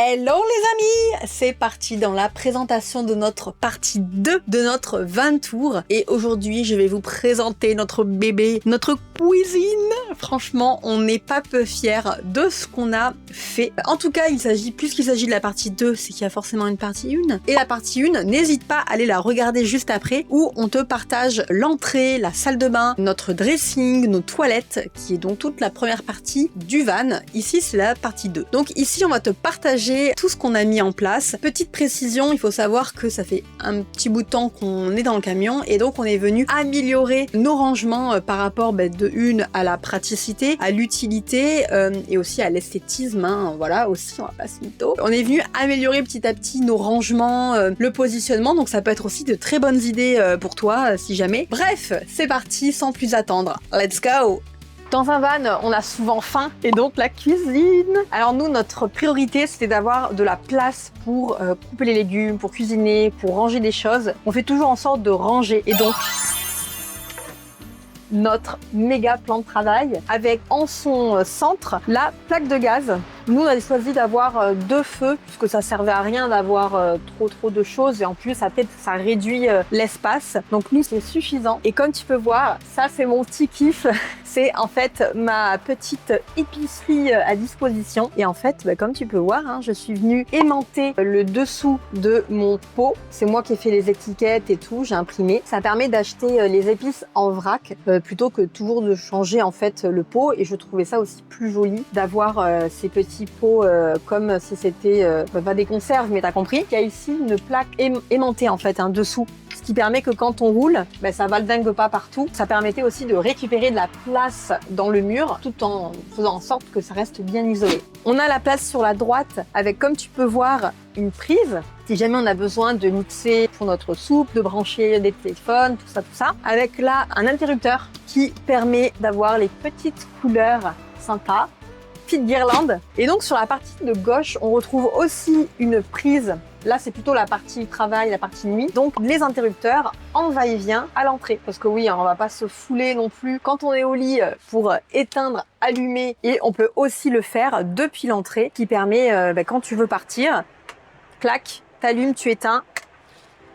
Hello les amis, c'est parti dans la présentation de notre partie 2 de notre van tour. Et aujourd'hui, je vais vous présenter notre bébé, notre cuisine. Franchement, on n'est pas peu fiers de ce qu'on a fait. En tout cas, puisqu'il s'agit de la partie 2, c'est qu'il y a forcément une partie 1. Et la partie 1, n'hésite pas à aller la regarder juste après, où on te partage l'entrée, la salle de bain, notre dressing, nos toilettes, qui est donc toute la première partie du van. Ici, c'est la partie 2. Donc ici, on va te partager tout ce qu'on a mis en place. Petite précision, il faut savoir que ça fait un petit bout de temps qu'on est dans le camion et donc on est venu améliorer nos rangements par rapport de une à la praticité, à l'utilité et aussi à l'esthétisme. Voilà, aussi, on va pas se mytho. On est venu améliorer petit à petit nos rangements, le positionnement, donc ça peut être aussi de très bonnes idées pour toi si jamais. Bref, c'est parti, sans plus attendre. Let's go! Dans un van, on a souvent faim et donc la cuisine. Alors nous, notre priorité, c'était d'avoir de la place pour couper les légumes, pour cuisiner, pour ranger des choses. On fait toujours en sorte de ranger et donc notre méga plan de travail avec en son centre la plaque de gaz. Nous, on a choisi d'avoir 2 feux puisque ça servait à rien d'avoir trop de choses et en plus ça réduit l'espace. Donc nous, c'est suffisant. Et comme tu peux voir, ça c'est mon petit kiff. C'est en fait ma petite épicerie à disposition. Et en fait, comme tu peux voir, je suis venue aimanter le dessous de mon pot. C'est moi qui ai fait les étiquettes et tout, j'ai imprimé. Ça permet d'acheter les épices en vrac plutôt que toujours de changer en fait le pot. Et je trouvais ça aussi plus joli d'avoir ces petits pots comme si c'était pas des conserves, mais t'as compris. Il y a ici une plaque aimantée en fait dessous. Ce qui permet que quand on roule, ça valdingue pas partout. Ça permettait aussi de récupérer de la place dans le mur tout en faisant en sorte que ça reste bien isolé. On a la place sur la droite avec, comme tu peux voir, une prise. Si jamais on a besoin de mixer pour notre soupe, de brancher des téléphones, tout ça. Avec là un interrupteur qui permet d'avoir les petites couleurs sympas. Petite guirlande. Et donc sur la partie de gauche, on retrouve aussi une prise. Là, c'est plutôt la partie travail, la partie nuit. Donc, les interrupteurs en va-et-vient à l'entrée. Parce que oui, on va pas se fouler non plus quand on est au lit pour éteindre, allumer. Et on peut aussi le faire depuis l'entrée qui permet, quand tu veux partir, clac, t'allumes, tu éteins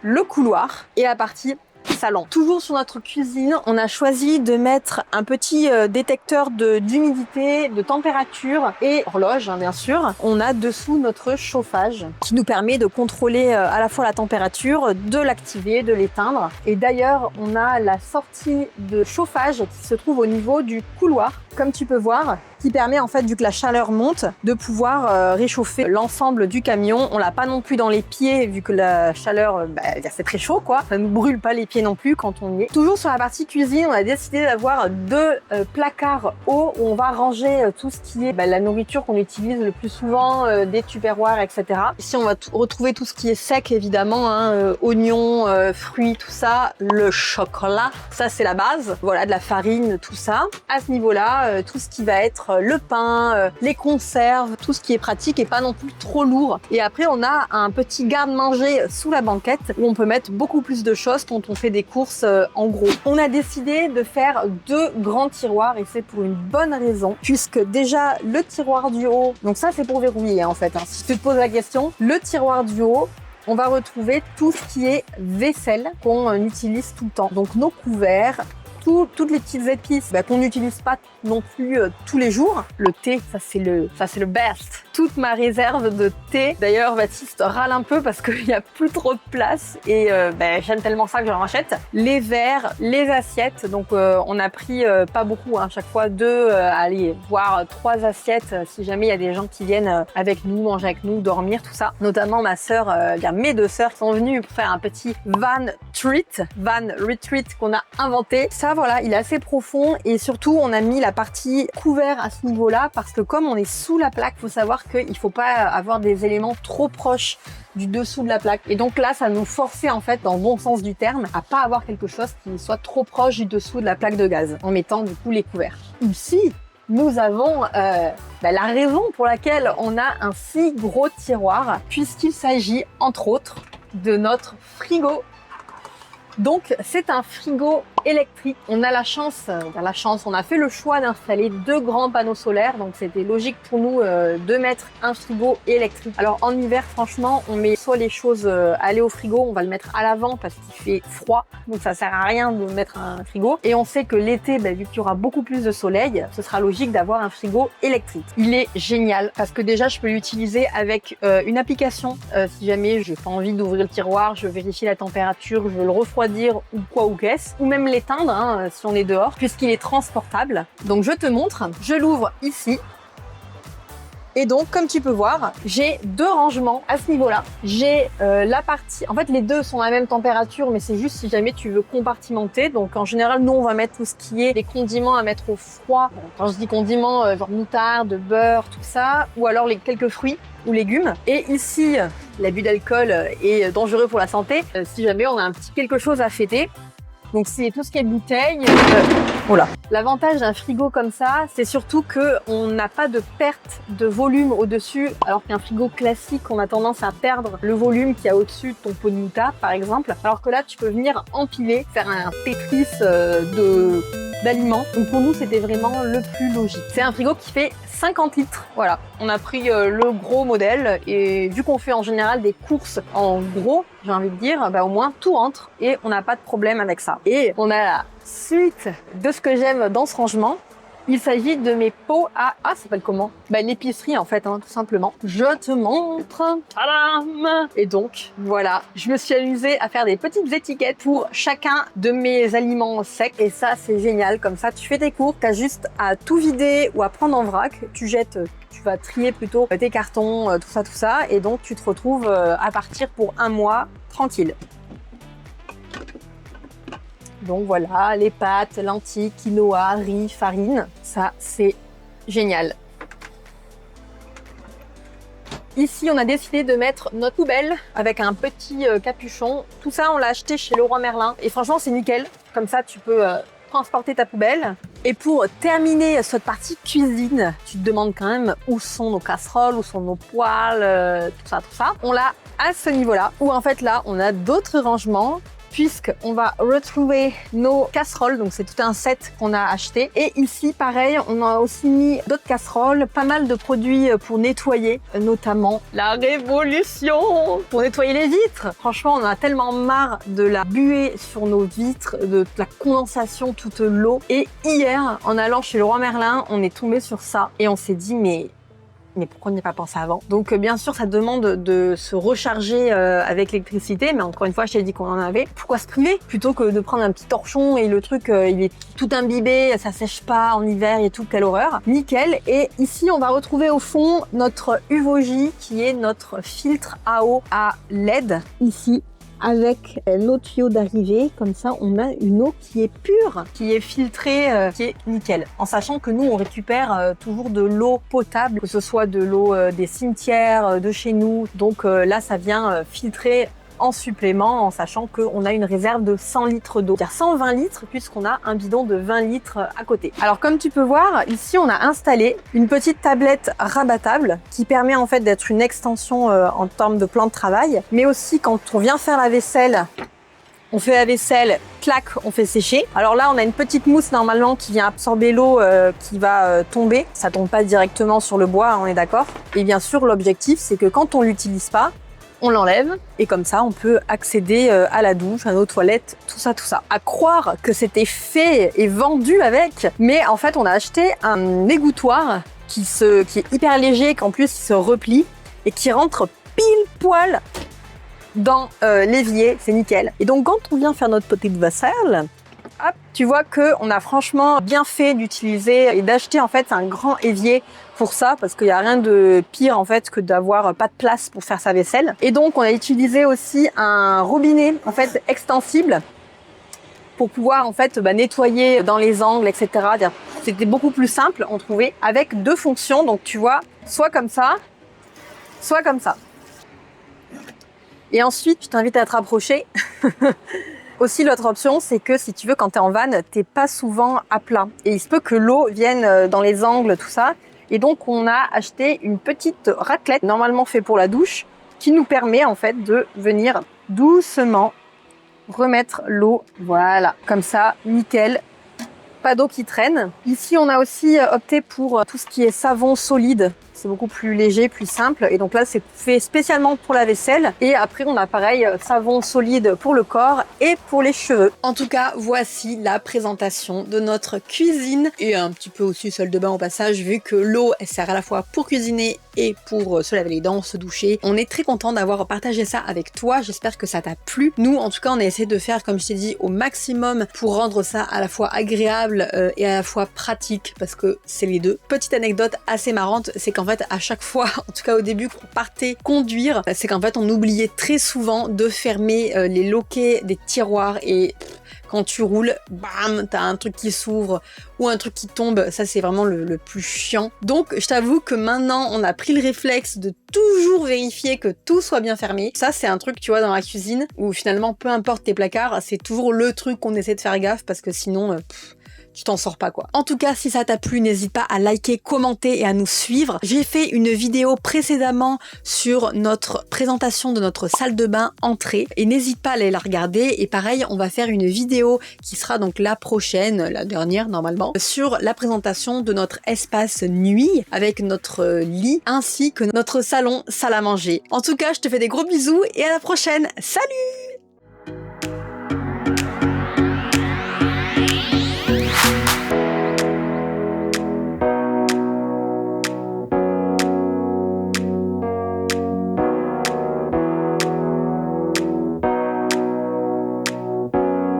le couloir et la partie salon. Toujours sur notre cuisine, on a choisi de mettre un petit détecteur d'humidité, de température et horloge, bien sûr. On a dessous notre chauffage qui nous permet de contrôler à la fois la température, de l'activer, de l'éteindre. Et d'ailleurs, on a la sortie de chauffage qui se trouve au niveau du couloir, comme tu peux voir, qui permet en fait, vu que la chaleur monte, de pouvoir réchauffer l'ensemble du camion. On l'a pas non plus dans les pieds, vu que la chaleur, c'est très chaud, quoi. Ça ne brûle pas les pieds non plus quand on y est. Toujours sur la partie cuisine, on a décidé d'avoir 2 placards hauts où on va ranger tout ce qui est la nourriture qu'on utilise le plus souvent, des tupperwares, etc. Ici, on va retrouver tout ce qui est sec, évidemment, oignons, fruits, tout ça, le chocolat, ça c'est la base. Voilà, de la farine, tout ça. À ce niveau-là, tout ce qui va être le pain, les conserves, tout ce qui est pratique et pas non plus trop lourd. Et après, on a un petit garde-manger sous la banquette où on peut mettre beaucoup plus de choses quand on fait des courses en gros. On a décidé de faire 2 grands tiroirs et c'est pour une bonne raison, puisque déjà le tiroir du haut, donc ça c'est pour verrouiller en fait, si tu te poses la question, le tiroir du haut, on va retrouver tout ce qui est vaisselle qu'on utilise tout le temps. Donc nos couverts, toutes les petites épices qu'on n'utilise pas non plus tous les jours. Le thé, ça c'est le best. Toute ma réserve de thé. D'ailleurs, Baptiste râle un peu parce qu'il n'y a plus trop de place et j'aime tellement ça que j'en rachète. Les verres, les assiettes. Donc on a pris pas beaucoup, chaque fois 2, voire 3 assiettes si jamais il y a des gens qui viennent avec nous, manger avec nous, dormir, tout ça. Notamment ma sœur, mes 2 sœurs qui sont venues pour faire un petit van retreat qu'on a inventé. Ça, voilà, il est assez profond et surtout on a mis la partie couvert à ce niveau-là parce que comme on est sous la plaque, faut savoir qu'il ne faut pas avoir des éléments trop proches du dessous de la plaque. Et donc là, ça nous forçait en fait, dans le bon sens du terme, à pas avoir quelque chose qui soit trop proche du dessous de la plaque de gaz en mettant du coup les couverts. Ici, nous avons la raison pour laquelle on a un si gros tiroir puisqu'il s'agit entre autres de notre frigo. Donc c'est un frigo électrique. On a on a fait le choix d'installer 2 grands panneaux solaires, donc c'était logique pour nous de mettre un frigo électrique. Alors en hiver, franchement, on met soit les choses à aller au frigo, on va le mettre à l'avant parce qu'il fait froid, donc ça sert à rien de mettre un frigo. Et on sait que l'été, vu qu'il y aura beaucoup plus de soleil, ce sera logique d'avoir un frigo électrique. Il est génial parce que déjà, je peux l'utiliser avec une application. Si jamais j'ai pas envie d'ouvrir le tiroir, je vérifie la température, je veux le refroidir ou quoi ou qu'est-ce, ou même l'éteindre si on est dehors, puisqu'il est transportable. Donc je te montre, je l'ouvre ici. Et donc, comme tu peux voir, j'ai 2 rangements à ce niveau-là. J'ai la partie... En fait, les deux sont à la même température, mais c'est juste si jamais tu veux compartimenter. Donc, en général, nous, on va mettre tout ce qui est des condiments à mettre au froid. Quand je dis condiments, genre moutarde, beurre, tout ça, ou alors les quelques fruits ou légumes. Et ici, l'abus d'alcool est dangereux pour la santé. Si jamais on a un petit quelque chose à fêter. Donc c'est tout ce qui est bouteille. Voilà. L'avantage d'un frigo comme ça, c'est surtout que on n'a pas de perte de volume au-dessus, alors qu'un frigo classique, on a tendance à perdre le volume qu'il y a au-dessus de ton pot de moutarde, par exemple. Alors que là, tu peux venir empiler, faire un Tetris d'aliments. Donc pour nous, c'était vraiment le plus logique. C'est un frigo qui fait 50 litres. Voilà. On a pris le gros modèle et vu qu'on fait en général des courses en gros, j'ai envie de dire, au moins tout rentre et on n'a pas de problème avec ça. Et on a la suite de ce que j'aime dans ce rangement. Il s'agit de mes pots à... Ah, ça s'appelle comment? L'épicerie en fait, tout simplement. Je te montre. Tadam! Et donc, voilà. Je me suis amusée à faire des petites étiquettes pour chacun de mes aliments secs. Et ça, c'est génial. Comme ça, tu fais tes courses, t'as juste à tout vider ou à prendre en vrac. Tu jettes... Tu vas trier plutôt tes cartons, tout ça. Et donc, tu te retrouves à partir pour 1 mois tranquille. Donc voilà, les pâtes, lentilles, quinoa, riz, farine, ça c'est génial. Ici, on a décidé de mettre notre poubelle avec un petit capuchon. Tout ça, on l'a acheté chez Leroy Merlin et franchement, c'est nickel. Comme ça, tu peux transporter ta poubelle. Et pour terminer cette partie cuisine, tu te demandes quand même où sont nos casseroles, où sont nos poêles, tout ça. On l'a à ce niveau-là, où en fait là, on a d'autres rangements puisqu'on va retrouver nos casseroles, donc c'est tout un set qu'on a acheté. Et ici, pareil, on a aussi mis d'autres casseroles, pas mal de produits pour nettoyer, notamment la Révolution pour nettoyer les vitres. Franchement, on en a tellement marre de la buée sur nos vitres, de la condensation, toute l'eau. Et hier, en allant chez Leroy Merlin, on est tombé sur ça et on s'est dit mais pourquoi on n'y a pas pensé avant? Donc bien sûr, ça demande de se recharger avec l'électricité, mais encore une fois, je t'ai dit qu'on en avait. Pourquoi se priver? Plutôt que de prendre un petit torchon et le truc, il est tout imbibé, ça sèche pas en hiver et tout, quelle horreur. Nickel. Et ici, on va retrouver au fond notre UVOJ qui est notre filtre à eau à LED, ici. Avec nos tuyaux d'arrivée, comme ça on a une eau qui est pure, qui est filtrée, qui est nickel. En sachant que nous on récupère toujours de l'eau potable, que ce soit de l'eau des cimetières, de chez nous. Donc là ça vient filtrer en supplément, en sachant qu'on a une réserve de 100 litres d'eau. C'est-à-dire 120 litres puisqu'on a un bidon de 20 litres à côté. Alors comme tu peux voir, ici on a installé une petite tablette rabattable qui permet en fait d'être une extension en termes de plan de travail, mais aussi quand on vient faire la vaisselle, on fait la vaisselle, clac, on fait sécher. Alors là, on a une petite mousse normalement qui vient absorber l'eau qui va tomber. Ça tombe pas directement sur le bois, on est d'accord. Et bien sûr, l'objectif, c'est que quand on l'utilise pas, on l'enlève et comme ça on peut accéder à la douche, à nos toilettes, tout ça. À croire que c'était fait et vendu avec, mais en fait on a acheté un égouttoir qui est hyper léger, qu'en plus il se replie et qui rentre pile poil dans l'évier, c'est nickel. Et donc quand on vient faire notre petite vaisselle, hop, tu vois que on a franchement bien fait d'utiliser et d'acheter en fait un grand évier pour ça, parce qu'il n'y a rien de pire en fait que d'avoir pas de place pour faire sa vaisselle. Et donc on a utilisé aussi un robinet en fait extensible pour pouvoir en fait nettoyer dans les angles, etc. C'était beaucoup plus simple, on trouvait, avec 2 fonctions. Donc tu vois, soit comme ça, soit comme ça. Et ensuite, je t'invite à te rapprocher. Aussi, l'autre option, c'est que si tu veux, quand tu es en van, t'es pas souvent à plat. Et il se peut que l'eau vienne dans les angles, tout ça. Et donc, on a acheté une petite raclette, normalement fait pour la douche, qui nous permet en fait de venir doucement remettre l'eau. Voilà, comme ça, nickel. Pas d'eau qui traîne. Ici, on a aussi opté pour tout ce qui est savon solide. C'est beaucoup plus léger, plus simple. Et donc là, c'est fait spécialement pour la vaisselle. Et après, on a pareil, savon solide pour le corps et pour les cheveux. En tout cas, voici la présentation de notre cuisine. Et un petit peu aussi salle de bain au passage, vu que l'eau, elle sert à la fois pour cuisiner et pour se laver les dents, se doucher. On est très content d'avoir partagé ça avec toi. J'espère que ça t'a plu. Nous, en tout cas, on a essayé de faire, comme je t'ai dit, au maximum pour rendre ça à la fois agréable et à la fois pratique, parce que c'est les deux. Petite anecdote assez marrante, c'est qu'en fait, à chaque fois, en tout cas au début, qu'on partait conduire, c'est qu'en fait, on oubliait très souvent de fermer les loquets des tiroirs et quand tu roules, bam, t'as un truc qui s'ouvre ou un truc qui tombe. Ça, c'est vraiment le plus chiant. Donc, je t'avoue que maintenant, on a pris le réflexe de toujours vérifier que tout soit bien fermé. Ça, c'est un truc, tu vois, dans la cuisine où finalement, peu importe tes placards, c'est toujours le truc qu'on essaie de faire gaffe parce que sinon, tu t'en sors pas quoi. En tout cas, si ça t'a plu, n'hésite pas à liker, commenter et à nous suivre. J'ai fait une vidéo précédemment sur notre présentation de notre salle de bain entrée et n'hésite pas à aller la regarder. Et pareil, on va faire une vidéo qui sera donc la prochaine, la dernière normalement, sur la présentation de notre espace nuit avec notre lit ainsi que notre salon salle à manger. En tout cas, je te fais des gros bisous et à la prochaine. Salut!